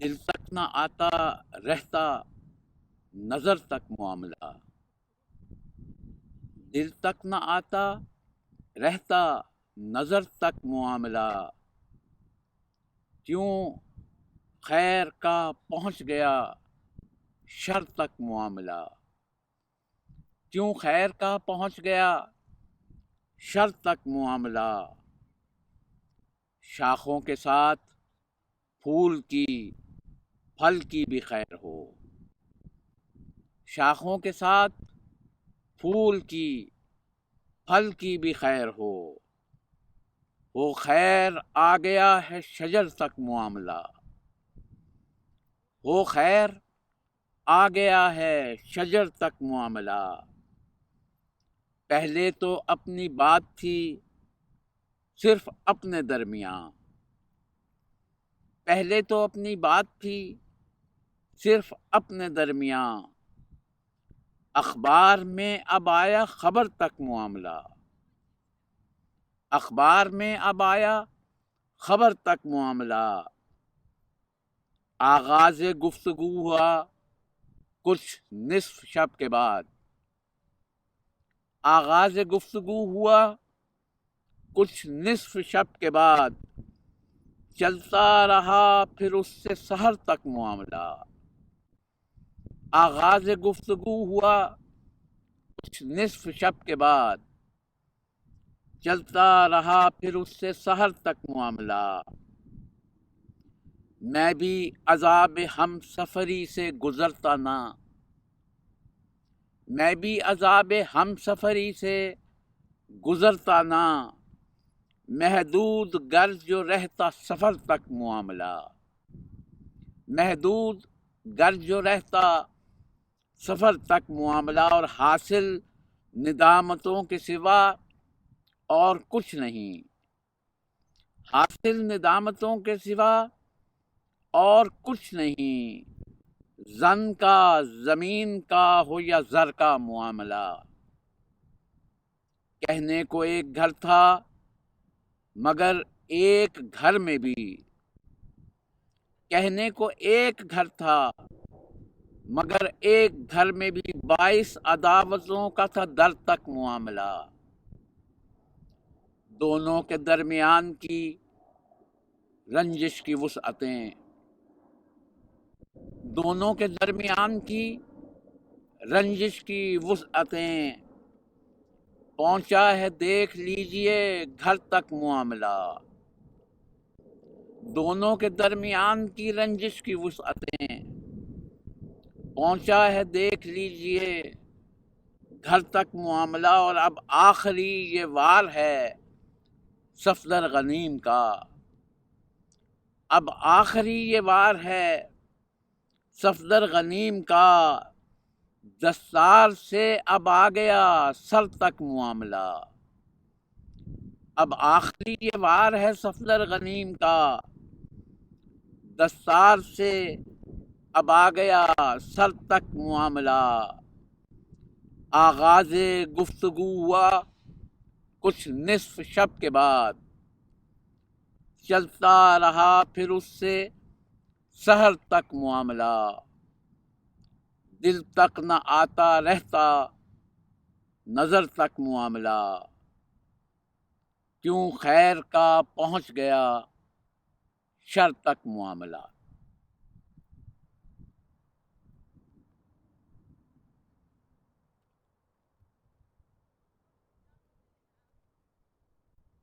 دل تک نہ آتا رہتا نظر تک معاملہ، دل تک نہ آتا رہتا نظر تک معاملہ، کیوں خیر کا پہنچ گیا شر تک معاملہ، کیوں خیر کا پہنچ گیا شر تک معاملہ، شاخوں کے ساتھ پھول کی پھل کی بھی خیر ہو، شاخوں کے ساتھ پھول کی پھل کی بھی خیر ہو، وہ خیر آ گیا ہے شجر تک معاملہ، وہ خیر آ گیا ہے شجر تک معاملہ، پہلے تو اپنی بات تھی صرف اپنے درمیان، پہلے تو اپنی بات تھی صرف اپنے درمیان، اخبار میں اب آیا خبر تک معاملہ، اخبار میں اب آیا خبر تک معاملہ، آغاز گفتگو ہوا کچھ نصف شب کے بعد، آغاز گفتگو ہوا کچھ نصف شب کے بعد، چلتا رہا پھر اس سے سحر تک معاملہ، آغاز گفتگو ہوا کچھ نصف شب کے بعد، چلتا رہا پھر اس سے سحر تک معاملہ، میں بھی عذاب ہم سفری سے گزرتا نہ، میں بھی عذاب ہم سفری سے گزرتا نہ، محدود غرض جو رہتا سفر تک معاملہ، محدود غرض جو رہتا سفر تک معاملہ، اور حاصل ندامتوں کے سوا اور کچھ نہیں، حاصل ندامتوں کے سوا اور کچھ نہیں، زن کا زمین کا ہو یا زر کا معاملہ، کہنے کو ایک گھر تھا مگر ایک گھر میں بھی، کہنے کو ایک گھر تھا مگر ایک گھر میں بھی، باعث عداوتوں کا تھا در تک معاملہ، دونوں کے درمیان کی رنجش کی وسعتیں، دونوں کے درمیان کی رنجش کی وسعتیں، پہنچا ہے دیکھ لیجئے گھر تک معاملہ، دونوں کے درمیان کی رنجش کی وسعتیں، پہنچا ہے دیکھ لیجئے گھر تک معاملہ، اور اب آخری یہ وار ہے صفدر غنیم کا، اب آخری یہ وار ہے صفدر غنیم کا، دستار سے اب آ گیا سر تک معاملہ، اب آخری یہ وار ہے صفدر غنیم کا، دستار سے اب آ گیا سر تک معاملہ، آغاز گفتگو ہوا کچھ نصف شب کے بعد، چلتا رہا پھر اس سے سحر تک معاملہ، دل تک نہ آتا رہتا نظر تک معاملہ، کیوں خیر کا پہنچ گیا شر تک معاملہ۔